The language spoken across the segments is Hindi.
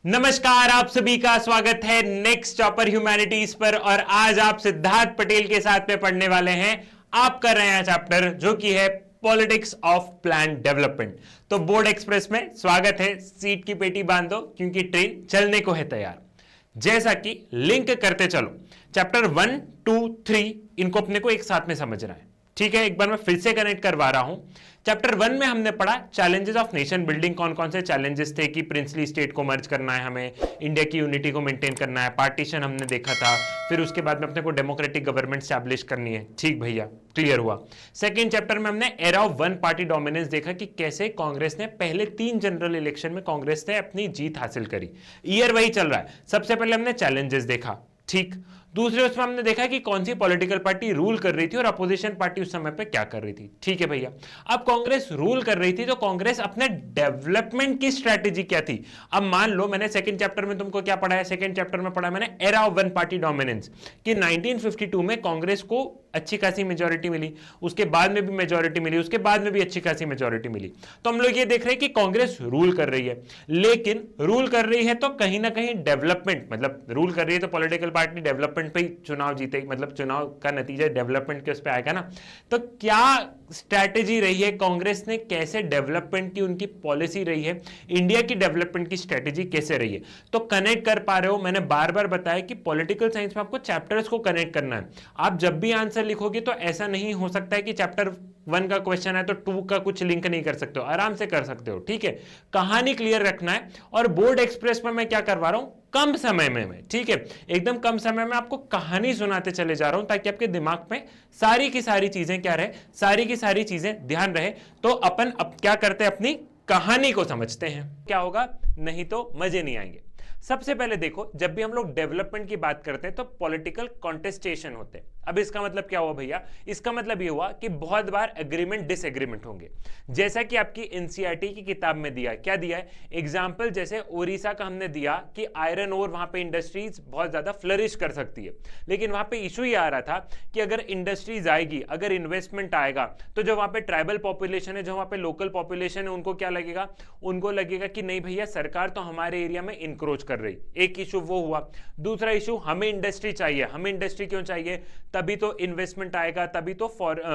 नमस्कार, आप सभी का स्वागत है नेक्स्ट टॉपर ह्यूमैनिटीज पर। और आज आप सिद्धार्थ पटेल के साथ में पढ़ने वाले हैं। आप कर रहे हैं चैप्टर जो कि है पॉलिटिक्स ऑफ प्लान डेवलपमेंट। तो बोर्ड एक्सप्रेस में स्वागत है, सीट की पेटी बांध दो क्योंकि ट्रेन चलने को है तैयार। जैसा कि लिंक करते चलो, चैप्टर 1, 2, 3 इनको अपने को एक साथ में समझना है। ठीक है, एक बार मैं फिर से कनेक्ट करवा रहा हूं। चैप्टर 1 में हमने पढ़ा चैलेंजेस ऑफ नेशन बिल्डिंग, कौन कौन से चैलेंजेस थे कि प्रिंसली स्टेट को मर्ज करना है, हमें इंडिया की यूनिटी को मेंटेन करना है, पार्टीशन हमने देखा था, फिर उसके बाद में अपने को डेमोक्रेटिक गवर्नमेंट स्टैब्लिश करनी है। ठीक भैया, क्लियर हुआ। सेकेंड चैप्टर में हमने era of one party dominance देखा कि कैसे कांग्रेस ने पहले 3 जनरल इलेक्शन में कांग्रेस ने अपनी जीत हासिल करी। ईयर वही चल रहा है। सबसे पहले हमने चैलेंजेस देखा, ठीक। दूसरे उसमें हमने देखा कि कौन सी पॉलिटिकल पार्टी रूल कर रही थी और अपोजिशन पार्टी उस समय पे क्या कर रही थी। ठीक है भैया, अब कांग्रेस रूल कर रही थी तो कांग्रेस अपने डेवलपमेंट की स्ट्रैटेजी क्या थी। अब मान लो मैंने सेकंड चैप्टर में तुमको क्या पढ़ाया, सेकंड चैप्टर में पढ़ा मैंने era of one party dominance कि 1952 में कांग्रेस को अच्छी खासी मेजॉरिटी मिली, उसके बाद में भी मेजॉरिटी मिली, उसके बाद में भी अच्छी खासी मेजॉरिटी मिली। तो हम लोग ये देख रहे हैं कि कांग्रेस रूल कर रही है, लेकिन रूल कर रही है तो कहीं ना कहीं डेवलपमेंट, मतलब रूल कर रही है तो पॉलिटिकल पार्टी डेवलपमेंट पे ही चुनाव जीतेगी, मतलब चुनाव का नतीजा डेवलपमेंट के उस पे आएगा ना। तो क्या स्ट्रैटेजी रही है कांग्रेस ने, कैसे डेवलपमेंट की उनकी पॉलिसी रही है, इंडिया की डेवलपमेंट की स्ट्रैटेजी कैसे रही है। तो कनेक्ट कर पा रहे हो, मैंने बार बार बताया कि पॉलिटिकल साइंस में आपको चैप्टर्स को कनेक्ट करना है। आप जब भी आंसर लिखोगे तो ऐसा नहीं हो सकता है कि चैप्टर 1 का क्वेश्चन है तो 2 का कुछ लिंक नहीं कर सकते हो, आराम से कर सकते हो। ठीक है, कहानी क्लियर रखना है। और बोर्ड एक्सप्रेस में मैं क्या करवा रहा हूं, कम समय में, ठीक है, एकदम कम समय में आपको कहानी सुनाते चले जा रहा हूं ताकि आपके दिमाग में सारी की सारी चीजें क्या रहे, सारी की सारी चीजें ध्यान रहे। तो अपन अब क्या करते हैं, अपनी कहानी को समझते हैं। क्या होगा, नहीं तो मजे नहीं आएंगे। सबसे पहले देखो, जब भी हम लोग डेवलपमेंट की बात करते हैं तो पॉलिटिकल कॉन्टेस्टेशन होते हैं। अब इसका मतलब क्या हुआ भैया, इसका मतलब ये हुआ कि बहुत बार एग्रीमेंट डिसएग्रीमेंट होंगे। जैसा कि आपकी एनसीईआरटी की किताब में दिया, क्या दिया है एग्जाम्पल, जैसे ओडिशा का हमने दिया कि आयरन ओर वहां पे इंडस्ट्रीज बहुत ज्यादा फ्लरिश कर सकती है, लेकिन वहां पे इशू ये आ रहा था कि अगर इंडस्ट्रीज आएगी, अगर इन्वेस्टमेंट आएगा तो जो वहां पे ट्राइबल पॉपुलेशन है, जो वहां पे लोकल पॉपुलेशन है, उनको क्या लगेगा, उनको लगेगा कि नहीं भैया सरकार तो हमारे एरिया में इंक्रोच कर रही। एक इशू वो हुआ। दूसरा इशू, हमें इंडस्ट्री चाहिए। हमें इंडस्ट्री क्यों चाहिए, तभी तो इन्वेस्टमेंट आएगा, तभी तो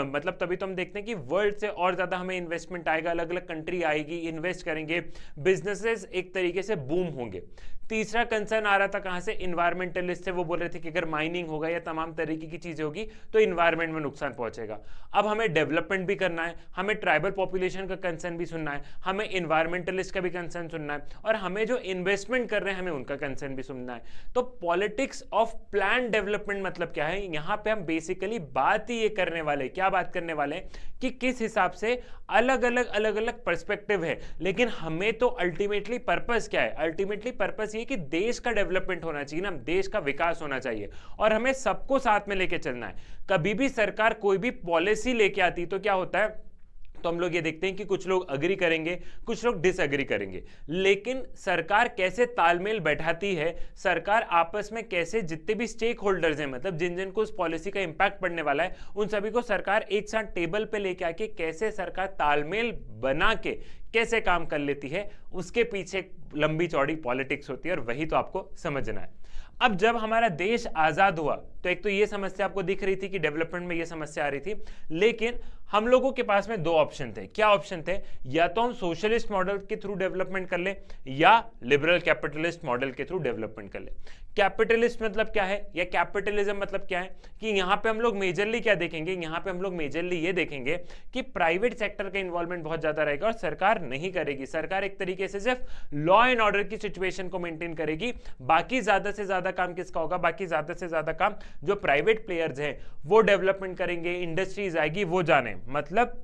मतलब तभी तो हम देखते हैं कि वर्ल्ड से और ज्यादा हमें इन्वेस्टमेंट आएगा, अलग अलग कंट्री आएगी, इन्वेस्ट करेंगे, बिजनेसेस एक तरीके से बूम होंगे। तीसरा कंसर्न आ रहा था कहां से, इन्वायरमेंटलिस्ट से, वो बोल रहे थे कि अगर माइनिंग होगा या तमाम तरीके की चीजें होगी तो इन्वायरमेंट में नुकसान पहुंचेगा। अब हमें डेवलपमेंट भी करना है, हमें ट्राइबल पॉपुलेशन का कंसर्न भी सुनना है, हमें इन्वायरमेंटलिस्ट का भी कंसर्न सुनना है, और हमें जो इन्वेस्टमेंट कर रहे हैं हमें उनका कंसर्न भी सुनना है। तो पॉलिटिक्स ऑफ प्लान डेवलपमेंट मतलब क्या है, यहां पे हम बेसिकली बात ही ये करने वाले, क्या बात करने वाले कि किस हिसाब से अलग अलग पर्सपेक्टिव है, लेकिन हमें तो अल्टीमेटली पर्पस क्या है, अल्टीमेटली पर्पस ये कि देश का डेवलपमेंट होना चाहिए ना, देश का विकास होना चाहिए, और हमें सबको साथ में लेके चलना है। कभी भी सरकार कोई भी पॉलिसी लेके आती तो क्या होता है, तो हम लोग ये देखते हैं कि कुछ लोग अग्री करेंगे, कुछ लोग डिसएग्री करेंगे, लेकिन सरकार कैसे तालमेल बैठाती है, सरकार आपस में कैसे जितने भी स्टेक होल्डर्स हैं, मतलब जिन जिन को उस पॉलिसी का इंपैक्ट पड़ने वाला है, उन सभी को सरकार एक साथ टेबल पे लेके आके कैसे सरकार तालमेल बना के कैसे काम कर लेती है, उसके पीछे लंबी चौड़ी पॉलिटिक्स होती है, और वही तो आपको समझना है। अब जब हमारा देश आजाद हुआ तो एक तो ये समस्या आपको दिख रही थी कि डेवलपमेंट में ये समस्या आ रही थी, लेकिन हम लोगों के पास में 2 ऑप्शन थे। क्या ऑप्शन थे, या तो हम सोशलिस्ट मॉडल के थ्रू डेवलपमेंट कर ले, या लिबरल कैपिटलिस्ट मॉडल के थ्रू डेवलपमेंट कर ले। कैपिटलिस्ट मतलब क्या है, या कैपिटलिज्म मतलब क्या है, कि यहां पे हम लोग मेजरली क्या देखेंगे, यहां पे हम लोग मेजरली ये देखेंगे कि प्राइवेट सेक्टर का इन्वॉल्वमेंट बहुत ज्यादा रहेगा और सरकार नहीं करेगी। सरकार एक तरीके से सिर्फ लॉ एंड ऑर्डर की सिचुएशन को मेंटेन करेगी, बाकी ज्यादा से ज्यादा काम किसका होगा, बाकी ज्यादा से ज्यादा काम जो प्राइवेट प्लेयर्स हैं वो डेवलपमेंट करेंगे, इंडस्ट्रीज आएगी, वो जाने। मतलब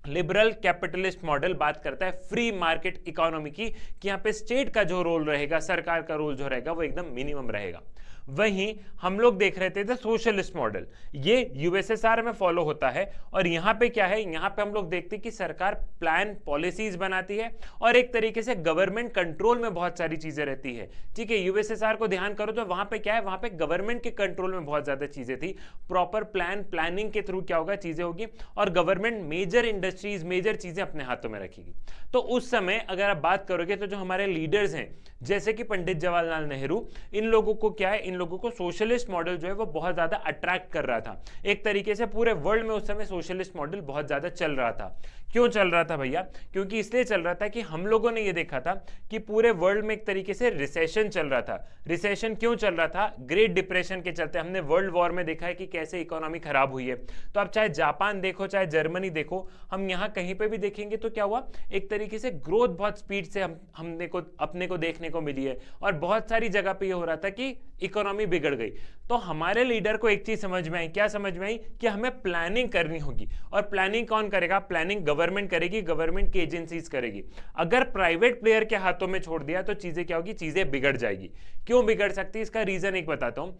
लिबरल कैपिटलिस्ट मॉडल बात करता है फ्री मार्केट इकोनॉमी की, कि यहां पे स्टेट का जो रोल रहेगा, सरकार का रोल जो रहेगा वो एकदम मिनिमम रहेगा। वहीं हम लोग देख रहे थे द सोशलिस्ट मॉडल, ये यूएसएसआर में फॉलो होता है। और यहाँ पे क्या है, यहाँ पे हम लोग देखते हैं कि सरकार प्लान पॉलिसीज बनाती है और एक तरीके से गवर्नमेंट कंट्रोल में बहुत सारी चीजें रहती है। ठीक है, यूएसएसआर को ध्यान करो तो वहां पे क्या है, वहां पे गवर्नमेंट के कंट्रोल में बहुत ज्यादा चीजें थी। प्रॉपर प्लानिंग के थ्रू क्या होगा, चीजें होगी और गवर्नमेंट मेजर इंडस्ट्रीज, मेजर चीजें अपने हाथों में रखेगी। तो उस समय अगर आप बात करोगे तो जो हमारे लीडर्स हैं जैसे कि पंडित जवाहरलाल नेहरू, इन लोगों को क्या है, इन लोगों को सोशलिस्ट मॉडल जो है वो बहुत ज्यादा अट्रैक्ट कर रहा था। एक तरीके से पूरे वर्ल्ड में उस समय सोशलिस्ट मॉडल बहुत ज्यादा चल रहा था। क्यों चल रहा था भैया, क्योंकि इसलिए चल रहा था कि हम लोगों ने ये देखा था कि पूरे वर्ल्ड में एक तरीके से रिसेशन चल रहा था। रिसेशन क्यों चल रहा था, ग्रेट डिप्रेशन के चलते। हमने वर्ल्ड वॉर में देखा है कि कैसे इकोनॉमी खराब हुई है। तो आप चाहे जापान देखो, चाहे जर्मनी देखो, हम यहाँ कहीं पे भी देखेंगे तो क्या हुआ, एक तरीके से ग्रोथ बहुत स्पीड से हमने को अपने को देखने को मिली है और बहुत सारी जगह पे ये हो रहा था कि इकोनॉमी बिगड़ गई। तो हमारे लीडर को एक चीज समझ में आई, क्या समझ में आई, कि हमें प्लानिंग करनी होगी। और प्लानिंग कौन करेगा, प्लानिंग गवर्नमेंट करेगी, गवर्नमेंट की एजेंसीज करेगी। अगर प्राइवेट प्लेयर के हाथों में छोड़ दिया तो चीजें क्या होगी, चीजें बिगड़ जाएगी। क्यों बिगड़ सकती है, इसका रीजन एक बताता हूं।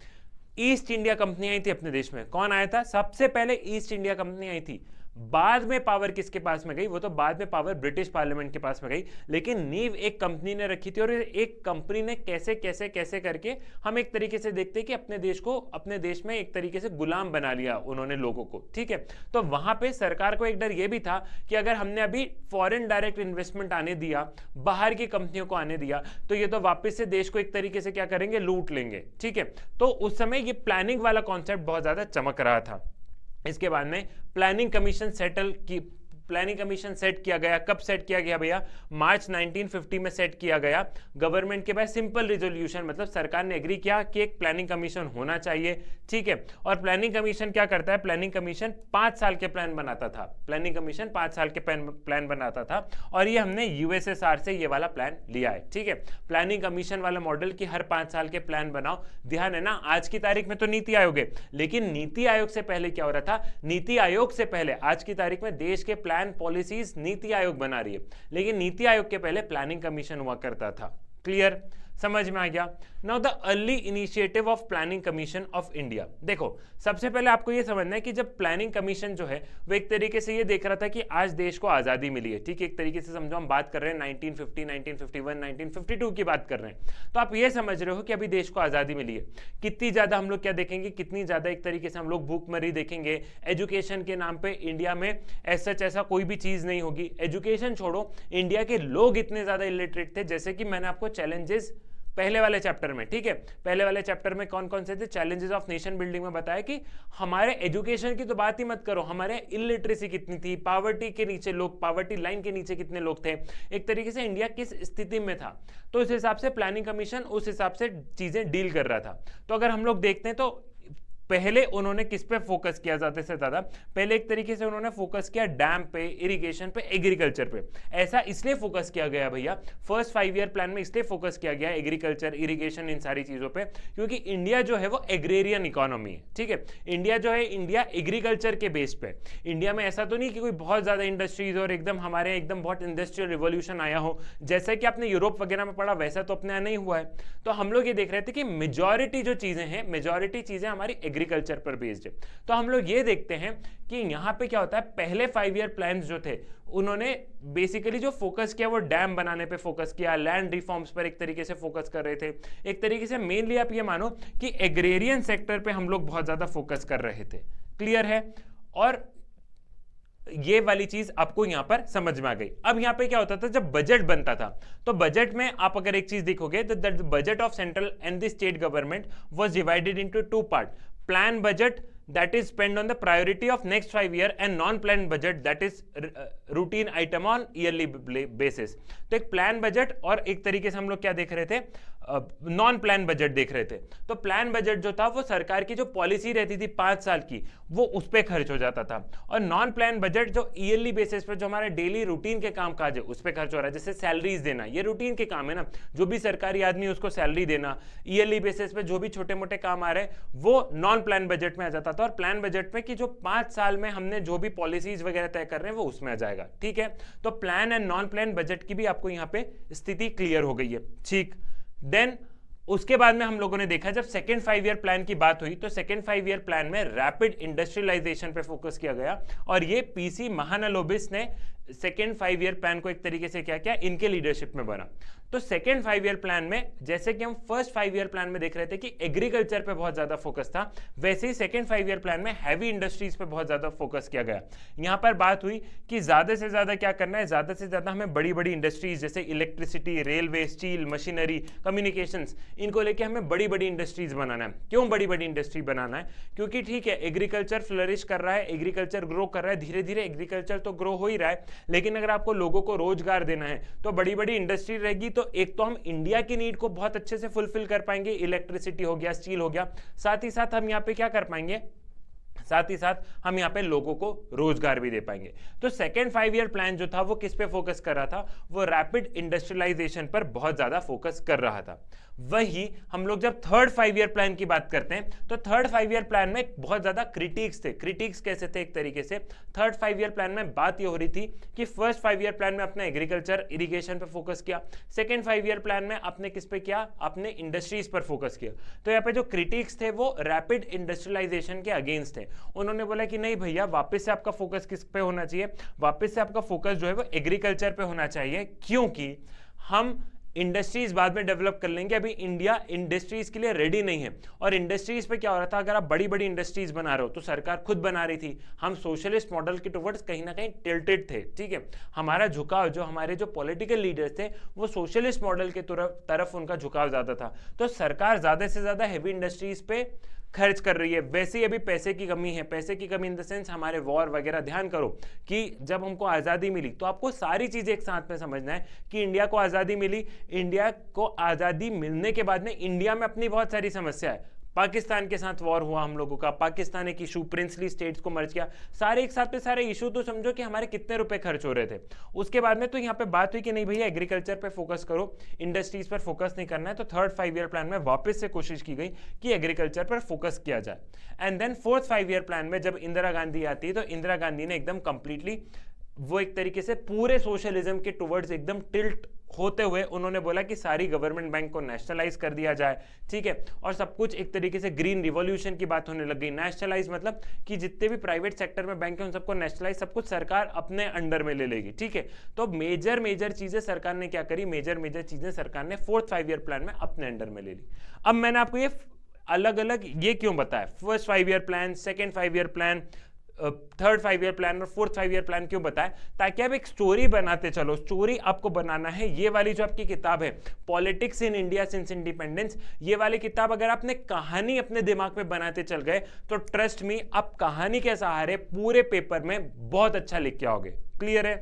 ईस्ट इंडिया कंपनी आई थी अपने देश में, कौन आया था, सबसे पहले ईस्ट इंडिया कंपनी आई थी। बाद में पावर किसके पास में गई, वो तो बाद में पावर ब्रिटिश पार्लियामेंट के पास में गई, लेकिन नींव एक कंपनी ने रखी थी। और एक कंपनी ने कैसे कैसे कैसे करके हम एक तरीके से देखते हैं कि अपने देश को, अपने देश में एक तरीके से गुलाम बना लिया उन्होंने लोगों को। ठीक है, तो वहां पे सरकार को एक डर ये भी था कि अगर हमने अभी फॉरेन डायरेक्ट इन्वेस्टमेंट आने दिया, बाहर की कंपनियों को आने दिया, तो ये तो वापस से देश को एक तरीके से क्या करेंगे, लूट लेंगे। ठीक है, तो उस समय ये प्लानिंग वाला कॉन्सेप्ट बहुत ज्यादा चमक रहा था। इसके बाद में प्लानिंग कमीशन सेट किया गया। कब सेट किया गया भैया, मार्च 1950 में सेट किया गया। गवर्नमेंट के पास सिंपल रिजोल्यूशन, मतलब सरकार ने एग्री किया कि एक प्लानिंग कमीशन होना चाहिए। ठीक है, और प्लानिंग कमीशन क्या करता है, प्लानिंग कमीशन 5 साल के प्लान बनाता था। प्लानिंग कमीशन 5 साल के प्लान बनाता था और ये हमने यूएसएसआर से ये वाला प्लान लिया है। ठीक है, प्लानिंग कमीशन वाला मॉडल की हर 5 साल के प्लान बनाओ। ध्यान है ना, आज की तारीख में तो नीति आयोग है, लेकिन नीति आयोग से पहले क्या हो रहा था, नीति आयोग से पहले आज की तारीख में देश के प्लान पॉलिसीज नीति आयोग बना रही है, लेकिन नीति आयोग के पहले प्लानिंग कमीशन हुआ करता था। क्लियर, समझ में आ गया। Now the early initiative of planning commission of India. देखो, सबसे पहले आपको यह समझना है कि जब प्लानिंग कमीशन जो है वो एक तरीके से ये देख रहा था कि आज देश को आजादी मिली है। ठीक है, एक तरीके से समझो हम बात कर रहे हैं 1950, 1951, 1952 की बात कर रहे हैं। तो आप ये समझ रहे हो कि अभी देश को आजादी मिली है। कितनी ज्यादा हम लोग क्या देखेंगे, कितनी ज्यादा एक तरीके से हम लोग भूखमरी देखेंगे। एजुकेशन के नाम पे इंडिया में ऐसा कोई भी चीज नहीं होगी। एजुकेशन छोड़ो, इंडिया के लोग इतने ज्यादा इलिटरेट थे, जैसे कि मैंने आपको चैलेंजेस पहले वाले चैप्टर में, ठीक है, पहले वाले चैप्टर में कौन कौन से थे, चैलेंजेस ऑफ नेशन बिल्डिंग में बताया कि हमारे एजुकेशन की तो बात ही मत करो, हमारे इलिटरेसी कितनी थी, पॉवर्टी के नीचे लोग, पॉवर्टी लाइन के नीचे कितने लोग थे, एक तरीके से इंडिया किस स्थिति में था। तो उस हिसाब से प्लानिंग कमीशन उस हिसाब से चीजें डील कर रहा था। तो अगर हम लोग देखते हैं तो पहले उन्होंने किस पे फोकस किया जाते से ज्यादा, पहले एक तरीके से उन्होंने फोकस किया डैम पे, इरिगेशन पे, एग्रीकल्चर पे। ऐसा इसलिए फोकस किया गया भैया, फर्स्ट 5 ईयर प्लान में इसलिए फोकस किया गया एग्रीकल्चर, इरिगेशन, इन सारी चीजों पे, क्योंकि इंडिया जो है वो एग्रेरियन इकोनॉमी है। ठीक है, इंडिया जो है, इंडिया एग्रीकल्चर के बेस पे। इंडिया में ऐसा तो नहीं कि कोई बहुत ज्यादा इंडस्ट्रीज और एकदम हमारे एकदम बहुत इंडस्ट्रियल रिवोल्यूशन आया हो, जैसे कि आपने यूरोप वगैरह में पढ़ा, वैसा तो अपने यहाँ नहीं हुआ है। तो हम लोग ये देख रहे थे कि मेजॉरिटी जो चीजें हैं, मेजॉरिटी चीजें हमारी एग्रीकल्चर पर बेस्ड है। तो हम लोग ये देखते हैं कि यहां पे क्या होता है, पहले 5 ईयर प्लान्स जो थे उन्होंने बेसिकली जो फोकस किया वो डैम बनाने पे फोकस किया, लैंड रिफॉर्म्स पर एक तरीके से फोकस कर रहे थे। एक तरीके से मेनली आप ये मानो कि एग्रेरियन सेक्टर पे हम लोग बहुत ज्यादा फोकस कर रहे थे। क्लियर है, और ये वाली चीज आपको यहां पर समझ में आ गई। अब यहां पे क्या होता था, जब बजट बनता था तो बजट में आप अगर एक चीज देखोगे तो the budget of central and the state government was divided into 2 part, plan budget that is spent on the priority of next 5 year and non-planned budget that is routine item on yearly basis। तो एक प्लान बजट और एक तरीके से हम लोग क्या देख रहे थे, नॉन प्लान बजट देख रहे थे। तो प्लान बजट जो था वो सरकार की जो पॉलिसी रहती थी 5 साल की, वो उस पर खर्च हो जाता था। और नॉन प्लान बजट जो ईयरली बेसिस पे जो हमारे डेली रूटीन के काम काज है उस पर खर्च हो रहा है, जैसे सैलरीज देना, ये रूटीन के काम है ना, जो भी सरकारी आदमी उसको सैलरी देना, ईयरली बेसिस पे जो भी छोटे मोटे काम आ रहे हैं वो नॉन प्लान बजट में आ जाता था। और प्लान बजट में कि जो 5 साल में हमने जो भी पॉलिसीज वगैरह तय कर रहे हैं वो उसमें आ जाएगा। ठीक है, तो plan and non plan budget की भी आपको यहाँ पे स्थिति क्लियर हो गई है। ठीक, देन उसके बाद में हम लोगों ने देखा जब सेकेंड 5 ईयर प्लान की बात हुई तो सेकेंड 5 ईयर प्लान में रैपिड इंडस्ट्रियलाइजेशन पे फोकस किया गया और ये पीसी महालनोबिस ने सेकेंड 5 ईयर प्लान को एक तरीके से क्या किया, इनके लीडरशिप में बना। तो सेकेंड 5 ईयर प्लान में जैसे कि हम फर्स्ट 5 ईयर प्लान में देख रहे थे कि एग्रीकल्चर पे बहुत ज्यादा फोकस था, वैसे ही सेकेंड 5 ईयर प्लान में हैवी इंडस्ट्रीज पे बहुत ज्यादा फोकस किया गया। यहां पर बात हुई कि ज्यादा से ज्यादा क्या करना है, ज्यादा से ज्यादा हमें बड़ी बड़ी इंडस्ट्रीज जैसे electricity, railway, steel, machinery, communications, इनको लेके हमें बड़ी बड़ी इंडस्ट्रीज बनाना है। क्यों बड़ी बड़ी इंडस्ट्री बनाना है? क्योंकि ठीक है एग्रीकल्चर फ्लरिश कर रहा है, एग्रीकल्चर ग्रो कर रहा है, धीरे धीरे एग्रीकल्चर तो ग्रो हो ही रहा है, लेकिन अगर आपको लोगों को रोजगार देना है तो बड़ी बड़ी इंडस्ट्री रहेगी। तो एक तो हम इंडिया की नीड को बहुत अच्छे से फुलफिल कर पाएंगे, इलेक्ट्रिसिटी हो गया, स्टील हो गया, साथ ही साथ हम यहाँ पे क्या कर पाएंगे, साथ ही साथ हम यहाँ पे लोगों को रोजगार भी दे पाएंगे। तो सेकेंड 5 ईयर प्लान जो था वो किस पे फोकस कर रहा था, वो रैपिड इंडस्ट्रियलाइजेशन पर बहुत ज्यादा फोकस कर रहा था। वही हम लोग जब थर्ड 5 ईयर प्लान की बात करते हैं तो थर्ड 5 ईयर प्लान में बहुत ज्यादा क्रिटिक्स थे। क्रिटिक्स कैसे थे? एक तरीके से थर्ड 5 ईयर प्लान में बात ये हो रही थी कि फर्स्ट 5 ईयर प्लान में अपने एग्रीकल्चर इरिगेशन पे फोकस किया, सेकेंड 5 ईयर प्लान में अपने किस पे किया, अपने इंडस्ट्रीज पर फोकस किया। तो यहाँ पे जो क्रिटिक्स थे वो रैपिड इंडस्ट्रियलाइजेशन के अगेंस्ट थे। उन्होंने बोला कि नहीं भैया, वापस से आपका फोकस किस पे होना चाहिए, वापस से आपका फोकस जो है वो एग्रीकल्चर पे होना चाहिए, क्योंकि हम इंडस्ट्रीज बाद में डेवलप कर लेंगे, अभी इंडिया इंडस्ट्रीज के लिए रेडी नहीं है। और इंडस्ट्रीज पे क्या हो रहा था, अगर आप बड़ी बड़ी इंडस्ट्रीज बना रहे हो तो सरकार खुद बना रही थी, हम सोशलिस्ट मॉडल के टुवर्ड्स कहीं ना कहीं टिल्टेड थे। ठीक है, हमारा झुकाव, जो हमारे जो पॉलिटिकल लीडर्स थे वो सोशलिस्ट मॉडल के तरफ उनका झुकाव ज्यादा था। तो सरकार ज्यादा से ज्यादा हैवी इंडस्ट्रीज पे खर्च कर रही है। वैसे ही अभी पैसे की कमी है, पैसे की कमी इन द सेंस हमारे वॉर वगैरह। ध्यान करो कि जब हमको आज़ादी मिली तो आपको सारी चीज़ें एक साथ में समझना है कि इंडिया को आज़ादी मिली, इंडिया को आज़ादी मिलने के बाद में इंडिया में अपनी बहुत सारी समस्या है। पाकिस्तान के साथ वॉर हुआ हम लोगों का, पाकिस्तान एक इशू, प्रिंसली स्टेट्स को मर्ज किया, सारे एक साथ पे सारे इशू। तो समझो कि हमारे कितने रुपए खर्च हो रहे थे। उसके बाद में तो यहाँ पे बात हुई कि नहीं भैया एग्रीकल्चर पे फोकस करो, इंडस्ट्रीज पर फोकस नहीं करना है। तो थर्ड 5 ईयर प्लान में वापस से कोशिश की गई कि एग्रीकल्चर पर फोकस किया जाए। And then fourth 5 year plan में जब इंदिरा गांधी आती है तो इंदिरा गांधी ने एकदम कंप्लीटली वो एक तरीके से पूरे सोशलिज्म के टुवर्ड्स एकदम टिल्ट होते हुए उन्होंने बोला कि सारी गवर्नमेंट बैंक को नेशनलाइज कर दिया जाए। ठीक है, और सब कुछ एक तरीके से ग्रीन रिवॉल्यूशन की बात होने लग गई। नेशनलाइज मतलब कि जितने भी प्राइवेट सेक्टर में बैंक है उन सबको नेशनलाइज, सब कुछ सरकार अपने अंडर में ले लेगी। ठीक है, तो मेजर चीजें सरकार ने क्या करी, मेजर चीजें सरकार ने फोर्थ 5 ईयर प्लान में अपने अंडर में ले ली। अब मैंने आपको ये अलग अलग ये क्यों बताया, first 5 year plan, second 5 year plan, third 5 year plan और फोर्थ 5 ईयर प्लान क्यों बताया, ताकि आप एक स्टोरी बनाते चलो। स्टोरी आपको बनाना है। ये वाली जो आपकी किताब है politics in India since independence, ये वाली किताब अगर आपने कहानी अपने दिमाग में बनाते चल गए तो ट्रस्ट मी आप कहानी के सहारे पूरे पेपर में बहुत अच्छा लिख के आओगे। क्लियर है?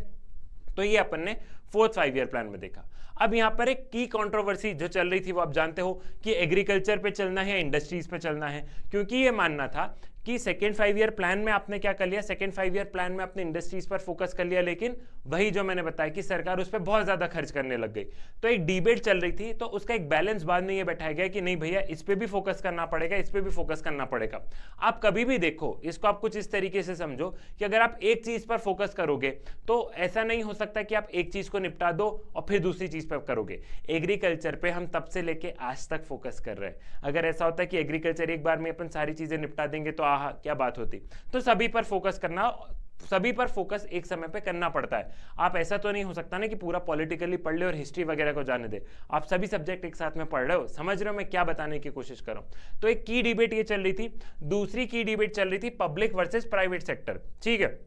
तो ये अपन ने फोर्थ 5 ईयर प्लान में देखा। अब यहां पर एक की कंट्रोवर्सी जो चल रही थी वो आप जानते हो कि एग्रीकल्चर पे चलना है, इंडस्ट्रीज पे चलना है, क्योंकि ये मानना था कि सेकेंड 5 ईयर प्लान में आपने क्या कर लिया, सेकेंड 5 ईयर प्लान में अपने इंडस्ट्रीज पर फोकस कर लिया, लेकिन वही जो मैंने बताया कि सरकार उस पर बहुत ज्यादा खर्च करने लग गई। तो एक डिबेट चल रही थी, तो उसका एक बैलेंस बाद में ये बैठाया गया कि नहीं भैया इस पे भी फोकस करना पड़ेगा, इस पे भी फोकस करना पड़ेगा। आप कभी भी देखो इसको, आप कुछ इस तरीके से समझो कि अगर आप एक चीज पर फोकस करोगे तो ऐसा नहीं हो सकता कि आप एक चीज को निपटा दो और फिर दूसरी चीज पर करोगे। एग्रीकल्चर पे हम तब से लेके आज तक फोकस कर रहे हैं। अगर ऐसा होता है कि एग्रीकल्चर एक बार में अपन सारी चीजें निपटा देंगे तो आहा क्या बात होती। तो सभी पर फोकस करना, सभी पर फोकस एक समय पे करना पड़ता है। आप ऐसा तो नहीं हो सकता ना कि पूरा पॉलिटिकली पढ़ ले और हिस्ट्री वगैरह को जाने दे। आप सभी सब्जेक्ट एक साथ में पढ़ रहे हो, समझ रहे हो मैं क्या बताने की कोशिश कर रहा हूं। तो एक की डिबेट ये चल रही थी। दूसरी की डिबेट चल रही थी पब्लिक वर्सेस प्राइवेट सेक्टर। ठीक है,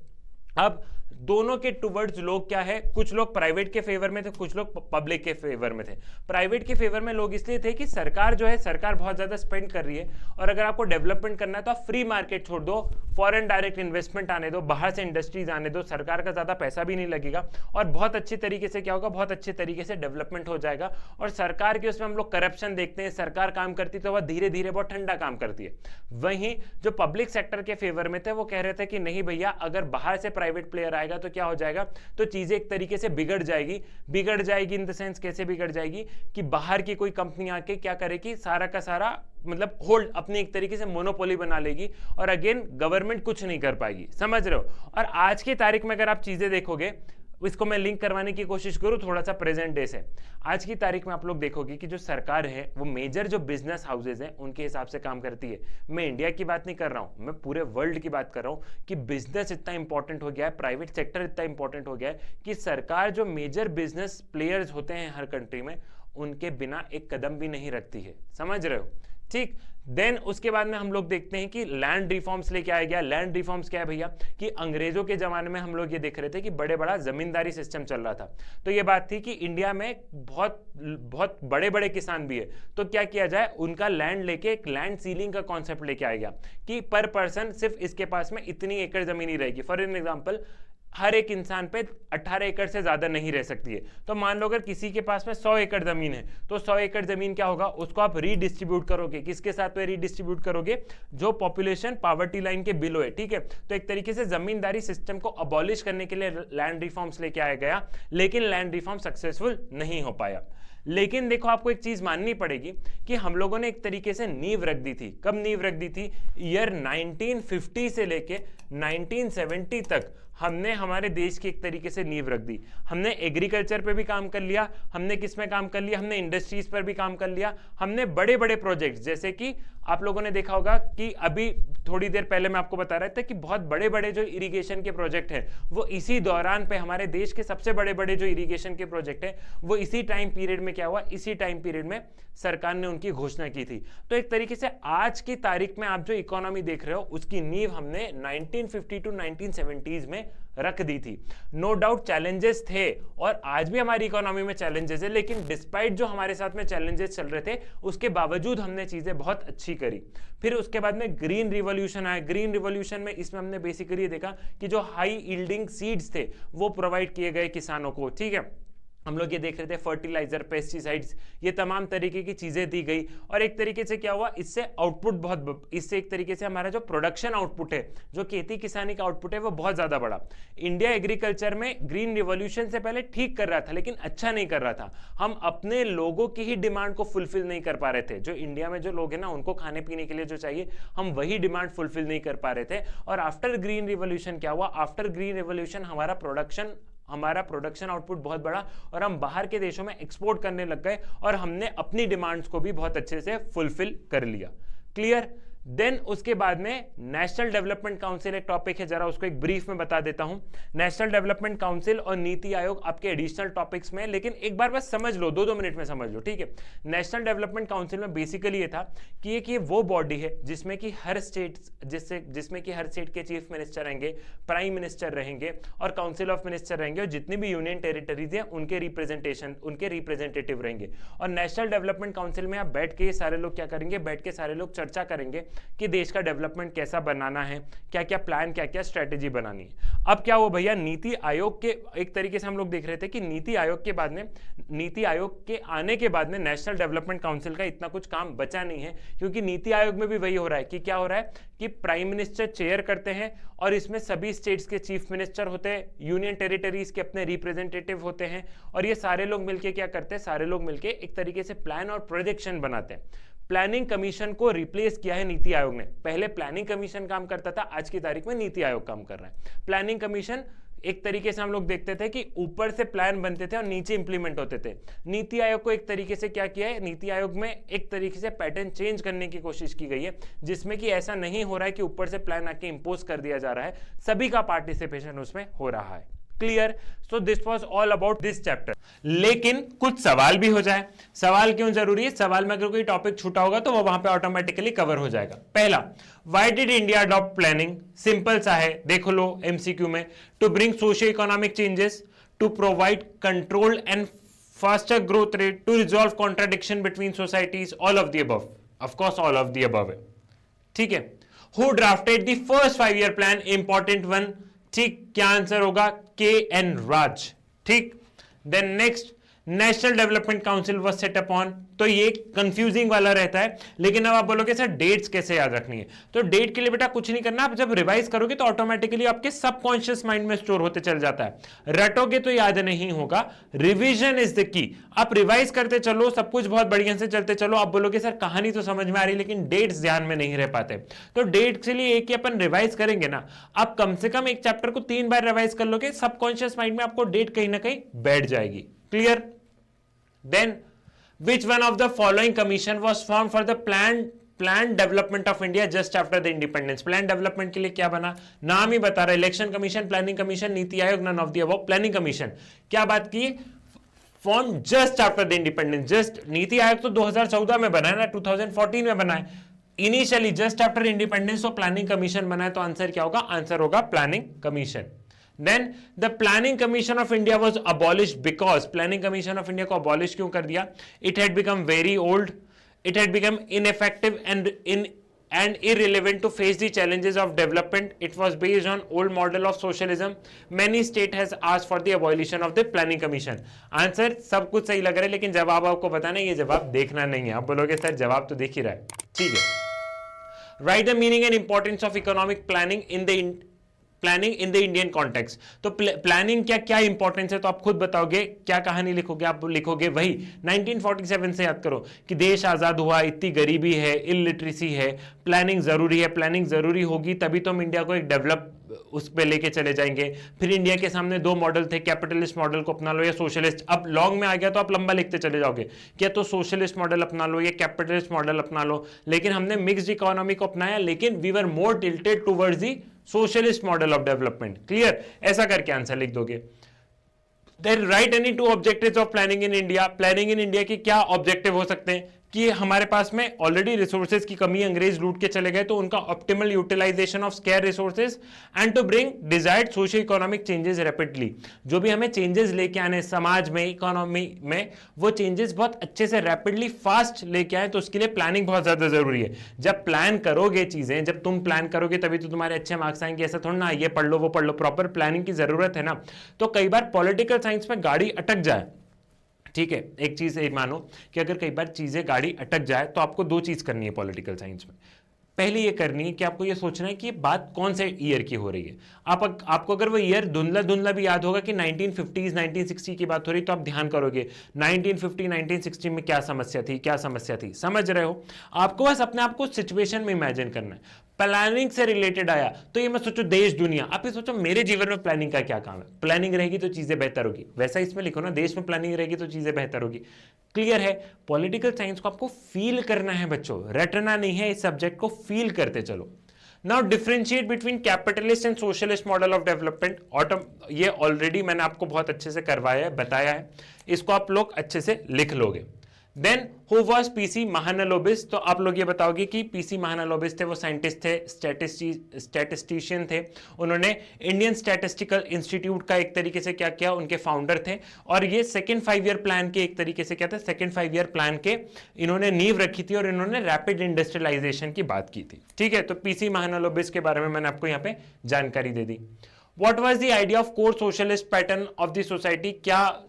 अब दोनों के टुवर्ड्स लोग क्या है, कुछ लोग प्राइवेट के फेवर में थे, कुछ लोग पब्लिक के फेवर में थे। प्राइवेट के फेवर में लोग इसलिए थे कि सरकार जो है, सरकार बहुत ज्यादा स्पेंड कर रही है और अगर आपको डेवलपमेंट करना है तो आप फ्री मार्केट छोड़ दो, फॉरेन डायरेक्ट इन्वेस्टमेंट आने दो, बाहर से इंडस्ट्रीज आने दो, सरकार का ज्यादा पैसा भी नहीं लगेगा और बहुत अच्छे तरीके से क्या होगा, बहुत अच्छे तरीके से डेवलपमेंट हो जाएगा। और सरकार के उसमें हम लोग करप्शन देखते हैं, सरकार काम करती तो वह धीरे धीरे बहुत ठंडा काम करती है। वहीं जो पब्लिक सेक्टर के फेवर में थे वो कह रहे थे कि नहीं भैया अगर बाहर से प्राइवेट प्लेयर आएगा तो क्या हो जाएगा, तो चीजें एक तरीके से बिगड़ जाएगी इन द सेंस कैसे बिगड़ जाएगी कि बाहर की कोई कंपनी आके क्या करेगी, सारा का सारा मतलब होल्ड अपनी एक तरीके से मोनोपोली बना लेगी और अगेन गवर्नमेंट कुछ नहीं कर पाएगी। समझ रहे हो? और आज की तारीख में अगर आप चीजें देखोगे, इसको मैं लिंक करवाने की कोशिश करूं थोड़ा सा प्रेजेंट डे से। आज की तारीख में आप लोग देखोगे कि जो सरकार है वो मेजर जो बिजनेस हाउसेज हैं उनके हिसाब से काम करती है। मैं इंडिया की बात नहीं कर रहा हूं, मैं पूरे वर्ल्ड की बात कर रहा हूं कि बिजनेस इतना इंपॉर्टेंट हो गया है, प्राइवेट सेक्टर इतना इंपॉर्टेंट हो गया है कि सरकार जो मेजर बिजनेस प्लेयर्स होते हैं हर कंट्री में उनके बिना एक कदम भी नहीं रखती है। समझ रहे हो? ठीक। देन उसके बाद में हम लोग देखते हैं कि लैंड रिफॉर्म्स लेके आया गया। लैंड रिफॉर्म्स क्या है भैया कि अंग्रेजों के जमाने में हम लोग ये देख रहे थे कि बड़े बड़ा जमींदारी सिस्टम चल रहा था। तो ये बात थी कि इंडिया में बहुत बहुत बड़े बड़े किसान भी है, तो क्या किया जाए, उनका लैंड लेके एक लैंड सीलिंग का कॉन्सेप्ट लेके आया गया कि पर पर्सन सिर्फ इसके पास में इतनी एकड़ जमीन ही रहेगी। फॉर एन एग्जाम्पल, हर एक इंसान पे 18 एकड़ से ज्यादा नहीं रह सकती है। तो मान लो अगर किसी के पास में 100 एकड़ जमीन है तो 100 एकड़ जमीन क्या होगा, उसको आप रीडिस्ट्रीब्यूट करोगे। किसके साथ में रीडिस्ट्रीब्यूट करोगे? जो पॉपुलेशन पॉवर्टी लाइन के बिलो है। ठीक है, तो एक तरीके से जमींदारी सिस्टम को अबॉलिश करने के लिए लैंड रिफॉर्म्स लेके आया गया, लेकिन लैंड रिफॉर्म सक्सेसफुल नहीं हो पाया। लेकिन देखो आपको एक चीज माननी पड़ेगी कि हम लोगों ने एक तरीके से नींव रख दी थी। कब नींव रख दी थी? ईयर 1950 से लेके 1970 तक हमने हमारे देश की एक तरीके से नींव रख दी। हमने एग्रीकल्चर पे भी काम कर लिया, हमने किस में काम कर लिया, हमने इंडस्ट्रीज पर भी काम कर लिया, हमने बड़े बड़े प्रोजेक्ट्स, जैसे कि आप लोगों ने देखा होगा कि अभी थोड़ी देर पहले मैं आपको बता रहा था कि बहुत बड़े बड़े जो इरिगेशन के प्रोजेक्ट हैं वो इसी दौरान पे, हमारे देश के सबसे बड़े बड़े जो इरिगेशन के प्रोजेक्ट हैं वो इसी टाइम पीरियड में क्या हुआ, इसी टाइम पीरियड में सरकार ने उनकी घोषणा की थी। तो एक तरीके से आज की तारीख में आप जो इकोनॉमी देख रहे हो उसकी नींव हमने 1950 टू 1970s में रख दी थी। नो डाउट चैलेंजेस थे और आज भी हमारी इकोनॉमी में चैलेंजेस है, लेकिन डिस्पाइट जो हमारे साथ में चैलेंजेस चल रहे थे उसके बावजूद हमने चीजें बहुत अच्छी करी। फिर उसके बाद में ग्रीन रिवॉल्यूशन आया। ग्रीन रिवॉल्यूशन में इसमें हमने बेसिकली ये देखा कि जो हाई यील्डिंग सीड्स थे वो प्रोवाइड किए गए किसानों को। ठीक है, हम लोग ये देख रहे थे फर्टिलाइजर, पेस्टिसाइड्स, ये तमाम तरीके की चीजें दी गई और एक तरीके से क्या हुआ, इससे आउटपुट बहुत, इससे एक तरीके से हमारा जो प्रोडक्शन आउटपुट है, जो खेती किसानी का आउटपुट है वो बहुत ज्यादा बढ़ा। इंडिया एग्रीकल्चर में ग्रीन रिवॉल्यूशन से पहले ठीक कर रहा था लेकिन अच्छा नहीं कर रहा था। हम अपने लोगों की ही डिमांड को फुलफिल नहीं कर पा रहे थे। जो इंडिया में जो लोग हैं ना उनको खाने पीने के लिए जो चाहिए हम वही डिमांड फुलफिल नहीं कर पा रहे थे। और आफ्टर ग्रीन रिवॉल्यूशन क्या हुआ, आफ्टर ग्रीन रिवॉल्यूशन हमारा प्रोडक्शन आउटपुट बहुत बड़ा और हम बाहर के देशों में एक्सपोर्ट करने लग गए और हमने अपनी डिमांड्स को भी बहुत अच्छे से फुलफिल कर लिया। क्लियर? देन उसके बाद में नेशनल डेवलपमेंट काउंसिल एक टॉपिक है, जरा उसको एक ब्रीफ में बता देता हूं। नेशनल डेवलपमेंट काउंसिल और नीति आयोग आपके एडिशनल टॉपिक्स में, लेकिन एक बार बस समझ लो, 2-2 मिनट में समझ लो। ठीक है, नेशनल डेवलपमेंट काउंसिल में बेसिकली ये था कि ये वो बॉडी है जिसमें कि हर स्टेट जिसमें कि हर स्टेट के चीफ मिनिस्टर रहेंगे, प्राइम मिनिस्टर रहेंगे और काउंसिल ऑफ मिनिस्टर रहेंगे और जितनी भी यूनियन टेरिटरीज है उनके रिप्रेजेंटेटिव रहेंगे। और नेशनल डेवलपमेंट काउंसिल में आप बैठ के सारे लोग क्या करेंगे, बैठ के सारे लोग चर्चा करेंगे कि देश का डेवलपमेंट कैसा बनाना है, क्या क्या प्लान, क्या क्या स्ट्रेटेजी बनानी है। अब क्या हो भैया, नीति आयोग के एक तरीके से हम लोग देख रहे थे कि नीति आयोग के आने के बाद में नेशनल डेवलपमेंट काउंसिल का इतना कुछ काम बचा नहीं है, क्योंकि नीति आयोग में भी वही हो रहा है कि क्या हो रहा है कि प्राइम मिनिस्टर चेयर करते हैं और इसमें सभी स्टेट्स के चीफ मिनिस्टर होते हैं, यूनियन टेरिटरीज के अपने रिप्रेजेंटेटिव होते हैं और ये सारे लोग मिलके क्या करते हैं, सारे लोग मिलके एक तरीके से प्लान और प्रोजेक्शन बनाते हैं। प्लानिंग कमीशन को रिप्लेस किया है नीति आयोग ने। पहले प्लानिंग कमीशन काम करता था, आज की तारीख में नीति आयोग काम कर रहा है। प्लानिंग कमीशन एक तरीके से हम लोग देखते थे कि ऊपर से प्लान बनते थे और नीचे इंप्लीमेंट होते थे। नीति आयोग को एक तरीके से क्या किया है, नीति आयोग में एक तरीके से पैटर्न चेंज करने की कोशिश की गई है, जिसमें कि ऐसा नहीं हो रहा है कि ऊपर से प्लान आके इंपोज कर दिया जा रहा है, सभी का पार्टिसिपेशन उसमें हो रहा है। Clear? So this was all about this chapter. लेकिन कुछ सवाल भी हो जाए। सवाल क्यों जरूरी है? सवाल में अगर कोई टॉपिक छूटा होगा तो वो वहां पे ऑटोमेटिकली कवर हो जाएगा। पहला, why did India adopt planning? Simple सा है, देखो लो एमसीक्यू में। To bring socio economic changes, to provide control and faster growth rate, to resolve contradiction between societies, all of the above. Of course all of the above है। ठीक है। Who drafted the first 5 year plan? Important one. ठीक, क्या आंसर होगा? K N Raj. ठीक। Then next, national development council was set up on, तो ये कंफ्यूजिंग वाला रहता है। लेकिन अब आप बोलोगे सर डेट्स कैसे याद रखनी है, तो डेट के लिए बेटा कुछ नहीं करना, आप जब रिवाइज करोगे तो ऑटोमेटिकली आपके सबकॉन्शियस माइंड में स्टोर होते चल जाता है, रटोगे तो याद नहीं होगा। रिवीजन इज द की, आप रिवाइज करते चलो, सब कुछ बहुत बढ़िया से चलते चलो। आप बोलोगे सर कहानी तो समझ में आ रही लेकिन डेट्स ध्यान में नहीं रह पाते, तो डेट्स के लिए एक ही अपन रिवाइज करेंगे ना, आप कम से कम एक चैप्टर को 3 बार रिवाइज कर लोगे, सबकॉन्शियस माइंड में आपको डेट कहीं ना कहीं बैठ जाएगी। Clear? Then, which one of the following commission was formed for the planned development of India just after the independence? Planned development के लिए क्या बना, नाम ही बता रहा है, election commission, planning commission, NITI Aayog, none of the above. Planning commission क्या बात की, form just after the independence. Just, NITI Aayog तो 2014 में बना है ना, 2014 में बना है, इनिशियली जस्ट आफ्टर इंडिपेंडेंस तो प्लानिंग कमीशन बना है, तो आंसर क्या होगा, आंसर होगा planning commission. Then the Planning Commission of India was abolished because Planning Commission of India को abolish क्यों कर दिया? It had become very old, it had become ineffective and irrelevant to face the challenges of development. It was based on old model of socialism. Many state has asked for the abolition of the Planning Commission. Answer सब कुछ सही लग रहा है लेकिन जवाब आपको बताना है, ये जवाब देखना नहीं है। आप बोलोगे सर जवाब तो देख ही रहा है, ठीक है। Write the meaning and importance of economic planning in the Indian context. तो प्लानिंग क्या क्या इंपॉर्टेंस है, तो आप खुद बताओगे, क्या कहानी लिखोगे, आप लिखोगे वही 1947 से याद करो कि देश आजाद हुआ, इतनी गरीबी है, इलिटरेसी है, प्लानिंग जरूरी है, प्लानिंग जरूरी होगी तभी तो हम इंडिया को एक डेवलप उस पे लेके चले जाएंगे। फिर इंडिया के सामने 2 मॉडल थे, कैपिटलिस्ट मॉडल को अपना लो या सोशलिस्ट। अब लॉन्ग में आ गया तो आप लंबा लिखते चले जाओगे, क्या तो सोशलिस्ट मॉडल अपना लो या कैपिटलिस्ट मॉडल अपना लो, लेकिन हमने मिक्स्ड इकोनॉमी को अपनाया, लेकिन we were more tilted towards the socialist model of development. Clear? ऐसा करके आंसर लिख दोगे। Then write any 2 objectives of planning in India. Planning in India के क्या ऑब्जेक्टिव हो सकते हैं कि हमारे पास में ऑलरेडी रिसोर्सेज की कमी, अंग्रेज लूट के चले गए, तो उनका optimal utilization of scarce resources and to bring desired socio economic changes rapidly. जो भी हमें चेंजेस लेके आने समाज में, इकोनॉमी में, वो चेंजेस बहुत अच्छे से रैपिडली फास्ट लेके आए, तो उसके लिए प्लानिंग बहुत ज्यादा जरूरी है। जब प्लान करोगे चीजें, जब तुम प्लान करोगे तभी तो तुम्हारे अच्छे मार्क्स आएंगे, ऐसा थोड़ा ना ये पढ़ लो वो पढ़ लो, प्रॉपर प्लानिंग की जरूरत है ना। तो कई बार पॉलिटिकल साइंस में गाड़ी अटक जाए, ठीक है, एक चीज मानो कि अगर कई बार चीजें गाड़ी अटक जाए तो आपको 2 चीज करनी है पॉलिटिकल साइंस में। पहली ये करनी है कि आपको ये सोचना है कि ये बात कौन से ईयर की हो रही है। आपको अगर वो ईयर धुंधला धुंधला भी याद होगा कि 1950s 1960 की बात हो रही, तो आप ध्यान करोगे 1950 1960 में क्या समस्या थी, क्या समस्या थी, समझ रहे हो। आपको बस अपने आप को सिचुएशन में इमेजिन करना है। प्लानिंग से रिलेटेड आया तो ये मत सोचो देश दुनिया, आप ये सोचो मेरे जीवन में प्लानिंग का क्या काम है। प्लानिंग रहेगी तो चीजें बेहतर होगी, वैसा इसमें लिखो ना, देश में प्लानिंग रहेगी तो चीजें बेहतर होगी। क्लियर है? पॉलिटिकल साइंस को आपको फील करना है बच्चों, रटना नहीं है, इस सब्जेक्ट को फील करते चलो। Now differentiate between capitalist and socialist model of development. ये ऑलरेडी मैंने आपको बहुत अच्छे से करवाया है, बताया है, इसको आप लोग अच्छे से लिख लोगे। देन हु वाज पीसी महानलोबिस, तो आप लोग ये बताओगे कि पीसी महानलोबिस थे, वो साइंटिस्ट थे, स्टैटिस्टिशियन थे, उन्होंने इंडियन स्टैटिस्टिकल इंस्टीट्यूट का एक तरीके से क्या किया, उनके फाउंडर थे, और ये सेकेंड 5 ईयर प्लान के एक तरीके से क्या था, सेकेंड 5 ईयर प्लान के इन्होंने नींव रखी थी और इन्होंने रैपिड इंडस्ट्रियलाइजेशन की बात की थी। ठीक है, तो पीसी महानलोबिस के बारे में मैंने आपको यहाँ पे जानकारी दे दी। What was the idea of core socialist pattern of the society, क्या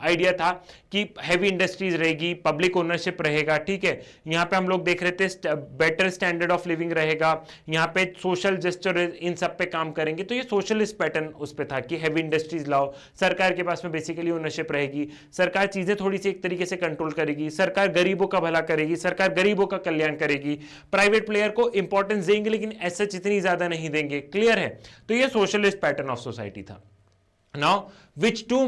आइडिया था कि हैवी इंडस्ट्रीज रहेगी, पब्लिक ओनरशिप रहेगा, ठीक है, यहाँ पे हम लोग देख रहे थे बेटर स्टैंडर्ड ऑफ लिविंग रहेगा, यहाँ पे सोशल जस्टिस, इन सब पे काम करेंगे। तो ये सोशलिस्ट पैटर्न उस पे था कि हैवी इंडस्ट्रीज लाओ, सरकार के पास में बेसिकली ओनरशिप रहेगी, सरकार चीजें थोड़ी सी एक तरीके से कंट्रोल करेगी, सरकार गरीबों का भला करेगी, सरकार गरीबों का कल्याण करेगी, प्राइवेट प्लेयर को इंपॉर्टेंस देंगे लेकिन ऐसा इतनी ज्यादा नहीं देंगे। क्लियर है? तो ये सोशलिस्ट पैटर्न ऑफ सोसाइटी था। Now, which 2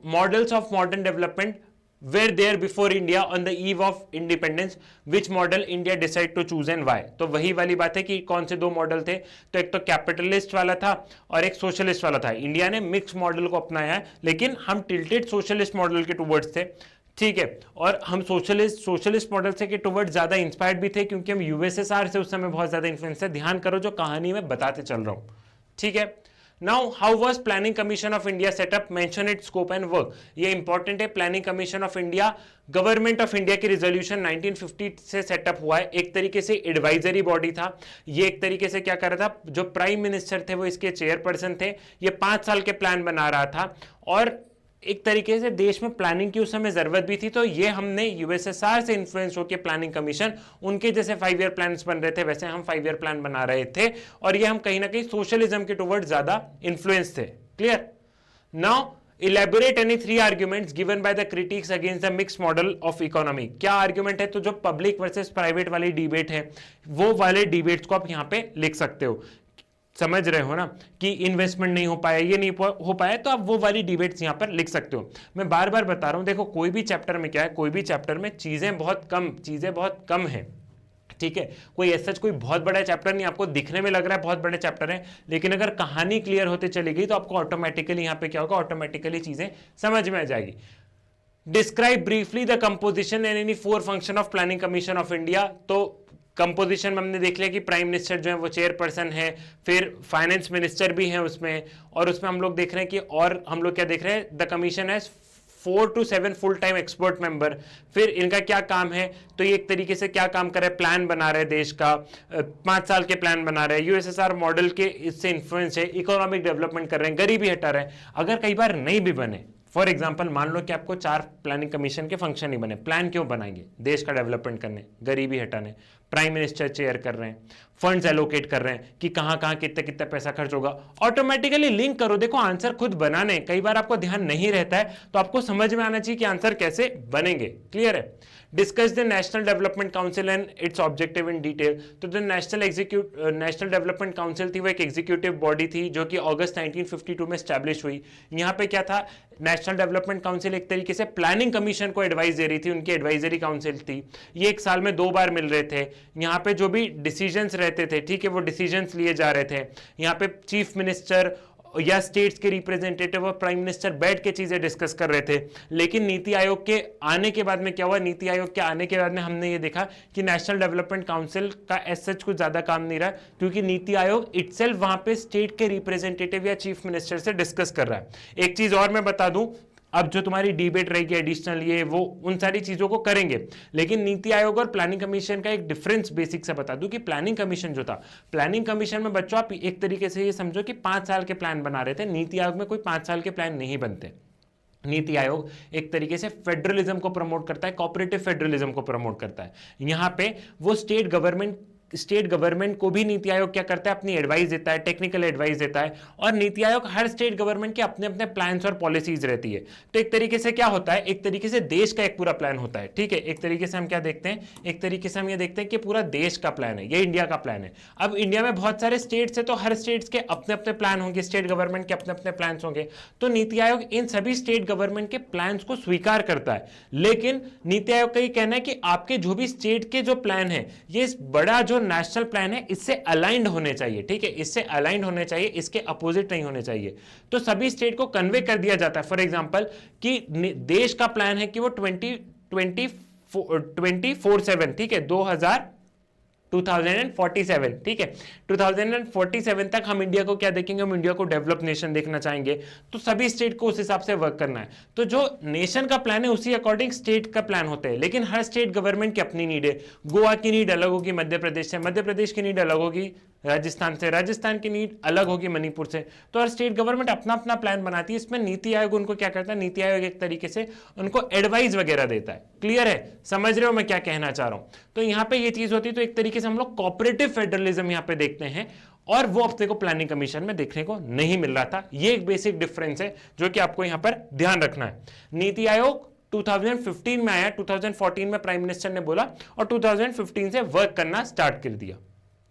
models of modern development were there before India on the eve of independence? Which model India decide to choose and why? तो वही वाली बात है कि कौन से 2 मॉडल थे, तो एक तो कैपिटलिस्ट वाला था और एक सोशलिस्ट वाला था। इंडिया ने मिक्स मॉडल को अपनाया है, लेकिन हम टिल्टेड सोशलिस्ट मॉडल के टुवर्ड्स थे, ठीक है, और हम सोशलिस्ट मॉडल से के टुवर्ड्स ज्यादा इंस्पायर्ड भी थे क्योंकि हम यूएसएसआर से उस समय बहुत ज्यादा इन्फ्लुएंस है। ध्यान करो जो कहानी में बताते चल रहा हूं, ठीक है। Now, how was Planning Commission of India set up? Mention its scope and work. ये इंपॉर्टेंट है। Planning commission of India government of India की रिजोल्यूशन 1950 से सेटअप हुआ है। एक तरीके से एडवाइजरी बॉडी था। ये एक तरीके से क्या कर रहा था, जो प्राइम मिनिस्टर थे वो इसके चेयरपर्सन थे। ये 5 साल के प्लान बना रहा था और एक तरीके से देश में प्लानिंग की उस समय जरूरत भी थी, तो ये हमने यूएसएसआर से इन्फ्लुएंस होकर प्लानिंग कमीशन, उनके जैसे 5 ईयर प्लान बन रहे थे वैसे हम 5 ईयर प्लान बना रहे थे, और ये हम कहीं ना कहीं सोशलिज्म के टुवर्ड ज्यादा इन्फ्लुएंस थे। Clear? Now elaborate any 3 arguments given by the critics against the mixed model of economy। क्या आर्ग्यूमेंट है? तो जो पब्लिक वर्सेस प्राइवेट वाली डिबेट है वो वाले डिबेट्स को आप यहां पे लिख सकते हो। समझ रहे हो ना कि इन्वेस्टमेंट नहीं हो पाया, ये नहीं हो पाया, तो आप वो वाली डिबेट्स यहां पर लिख सकते हो। मैं बार बार बता रहा हूं, देखो कोई भी चैप्टर में क्या है, कोई भी चैप्टर में चीजें बहुत कम है, ठीक है। कोई ऐसा कोई बहुत बड़ा चैप्टर नहीं, आपको दिखने में लग रहा है बहुत बड़े चैप्टर है, लेकिन अगर कहानी क्लियर होते चली गई तो आपको ऑटोमेटिकली यहां पे क्या होगा, ऑटोमेटिकली चीजें समझ में आ जाएगी। Describe briefly the composition and any 4 function of planning commission of India. तो कंपोजिशन में हमने देख लिया कि प्राइम मिनिस्टर जो है वो चेयरपर्सन है, फिर फाइनेंस मिनिस्टर भी है उसमें, और उसमें हम लोग देख रहे हैं कि, और हम लोग क्या देख रहे हैं, द कमीशन है 4 to 7 full time expert member. फिर इनका क्या काम है, तो ये एक तरीके से क्या काम कर रहे हैं, प्लान बना रहे हैं देश का, 5 साल के प्लान बना रहे हैं, यूएसएसआर मॉडल के इससे इन्फ्लुएंस है, इकोनॉमिक डेवलपमेंट कर रहे हैं, गरीबी हटा रहे हैं। अगर कई बार नहीं भी बने, फॉर एग्जाम्पल मान लो कि आपको 4 प्लानिंग कमीशन के फंक्शन नहीं बने, प्लान क्यों बनाएंगे, देश का डेवलपमेंट करने, गरीबी हटाने, प्राइम मिनिस्टर चेयर कर रहे हैं, फंड्स एलोकेट कर रहे हैं कि कहां कहां कितने कितने पैसा खर्च होगा, ऑटोमेटिकली लिंक करो। देखो आंसर खुद बनाने, कई बार आपको ध्यान नहीं रहता है तो आपको समझ में आना चाहिए कि आंसर कैसे बनेंगे। क्लियर है? Discuss the national development council and it's objective in detail. तो जो नेशनल डेवलपमेंट काउंसिल थी वो एक एग्जीक्यूटिव बॉडी थी जो कि अगस्त 1952 में स्टैब्लिश हुई। यहाँ पे क्या था, नेशनल डेवलपमेंट काउंसिल एक तरीके से प्लानिंग कमीशन को एडवाइस दे रही थी, उनकी एडवाइजरी काउंसिल थी। ये एक साल में 2 बार मिल रहे थे। यहाँ पे जो भी डिसीजंस रहते थे, ठीक है, वो डिसीजंस लिए जा रहे थे। यहाँ पे चीफ मिनिस्टर या स्टेट्स के रिप्रेजेंटेटिव और प्राइम मिनिस्टर बैठ के चीजें डिस्कस कर रहे थे। लेकिन नीति आयोग के आने के बाद में क्या हुआ, नीति आयोग के आने के बाद में हमने ये देखा कि नेशनल डेवलपमेंट काउंसिल का एज सच कुछ ज्यादा काम नहीं रहा, क्योंकि नीति आयोग इटसेल्फ वहां पे स्टेट के रिप्रेजेंटेटिव या चीफ मिनिस्टर से डिस्कस कर रहा है। एक चीज और मैं बता दूं, अब जो तुम्हारी डिबेट रहेगी एडिशनल, ये वो उन सारी चीजों को करेंगे, लेकिन नीति आयोग और प्लानिंग कमीशन का एक डिफरेंस बेसिक से बता दूं कि प्लानिंग कमीशन जो था, प्लानिंग कमीशन में बच्चों आप एक तरीके से ये समझो कि 5 साल के प्लान बना रहे थे। नीति आयोग में कोई 5 साल के प्लान नहीं बनते। नीति आयोग एक तरीके से फेडरलिज्म को प्रमोट करता है, कोऑपरेटिव फेडरलिज्म को प्रमोट करता है। यहां पे वो स्टेट गवर्नमेंट को भी नीति आयोग क्या करता है, अपनी एडवाइस देता है, टेक्निकल एडवाइस देता है, और नीति आयोग हर स्टेट गवर्नमेंट के अपने अपने प्लान्स और पॉलिसीज रहती है। तो एक तरीके से क्या होता है, एक तरीके से देश का एक पूरा प्लान होता है, ठीक है। एक तरीके से हम क्या देखते हैं, एक तरीके से हम ये देखते हैं कि पूरा देश का प्लान है, ये इंडिया का प्लान है। अब इंडिया में बहुत सारे स्टेट्स है, तो हर स्टेट्स के अपने अपने प्लान होंगे, स्टेट गवर्नमेंट के अपने अपने प्लान होंगे। तो नीति आयोग इन सभी स्टेट गवर्नमेंट के प्लान को स्वीकार करता है, लेकिन नीति आयोग का ये कहना है कि आपके जो भी स्टेट के जो प्लान है, ये बड़ा जो नेशनल प्लान है इससे अलाइंड होने चाहिए, ठीक है, इससे अलाइंड होने चाहिए, इसके अपोजिट नहीं होने चाहिए। तो सभी स्टेट को कन्वे कर दिया जाता है। फॉर एग्जांपल कि देश का प्लान है कि वो 24/7, ठीक है, 2047, ठीक है, 2047 तक हम इंडिया को क्या देखेंगे, हम इंडिया को डेवलप नेशन देखना चाहेंगे। तो सभी स्टेट को उस हिसाब से वर्क करना है। तो जो नेशन का प्लान है उसी अकॉर्डिंग स्टेट का प्लान होता है, लेकिन हर स्टेट गवर्नमेंट की अपनी नीड है। गोवा की नीड अलग होगी मध्य प्रदेश से, मध्य प्रदेश की नीड अलग होगी राजस्थान से, राजस्थान की नीड अलग होगी मणिपुर से। तो हर स्टेट गवर्नमेंट अपना अपना प्लान बनाती है। इसमें नीति आयोग उनको क्या करता है, नीति आयोग एक तरीके से उनको एडवाइस वगैरह देता है। क्लियर है, समझ रहे हो मैं क्या कहना चाह रहा हूं। तो यहां पे ये चीज होती है। तो एक तरीके से हम लोग कोऑपरेटिव फेडरलिज्म यहां पे देखते हैं, और वो अपने को प्लानिंग कमीशन में देखने को नहीं मिल रहा था। ये एक बेसिक डिफरेंस है जो कि आपको यहां पर ध्यान रखना है। नीति आयोग 2015 में आया, 2014 में प्राइम मिनिस्टर ने बोला, और 2015 से वर्क करना स्टार्ट कर दिया।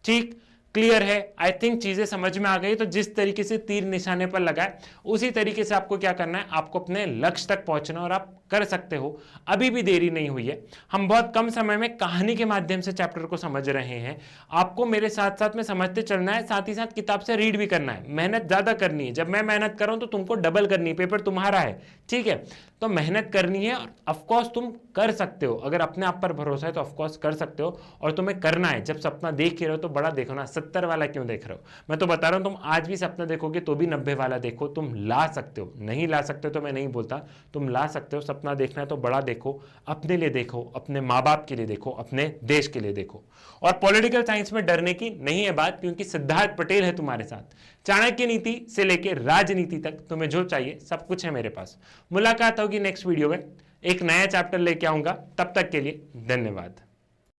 ठीक, क्लियर है, आई थिंक चीजें समझ में आ गई। तो जिस तरीके से तीर निशाने पर लगाए उसी तरीके से आपको क्या करना है, आपको अपने लक्ष्य तक पहुंचना, और आप कर सकते हो। अभी भी देरी नहीं हुई है। हम बहुत कम समय में कहानी के माध्यम से चैप्टर को समझ रहे हैं। आपको मेरे साथ साथ में समझते चलना है, साथ ही साथ किताब से रीड भी करना है, मेहनत ज्यादा करनी है। जब मैं मेहनत कर रहा हूं तो तुमको डबल करनी है, पेपर तुम्हारा है, ठीक है। तो मेहनत करनी है, और ऑफकोर्स तुम कर सकते हो। अगर अपने आप पर भरोसा है तो ऑफकोर्स कर सकते हो, और तुम्हें करना है। जब सपना देख रहे हो तो बड़ा देखो ना, 70 वाला क्यों देख रहे हो। मैं तो बता रहा हूं, तुम आज भी सपना देखोगे तो भी 90 वाला देखो, तुम ला सकते हो। नहीं ला सकते तो मैं नहीं बोलता, तुम ला सकते हो। सपना देखना है तो बड़ा देखो, अपने लिए देखो, अपने माँ बाप के लिए देखो, अपने देश के लिए देखो। और पॉलिटिकल साइंस में डरने की नहीं है बात, क्योंकि सिद्धार्थ पटेल है तुम्हारे साथ। चाणक्य नीति से लेकर राजनीति तक तुम्हें जो चाहिए सब कुछ है मेरे पास। मुलाकात होगी नेक्स्ट वीडियो में, एक नया चैप्टर लेके आऊंगा। तब तक के लिए धन्यवाद।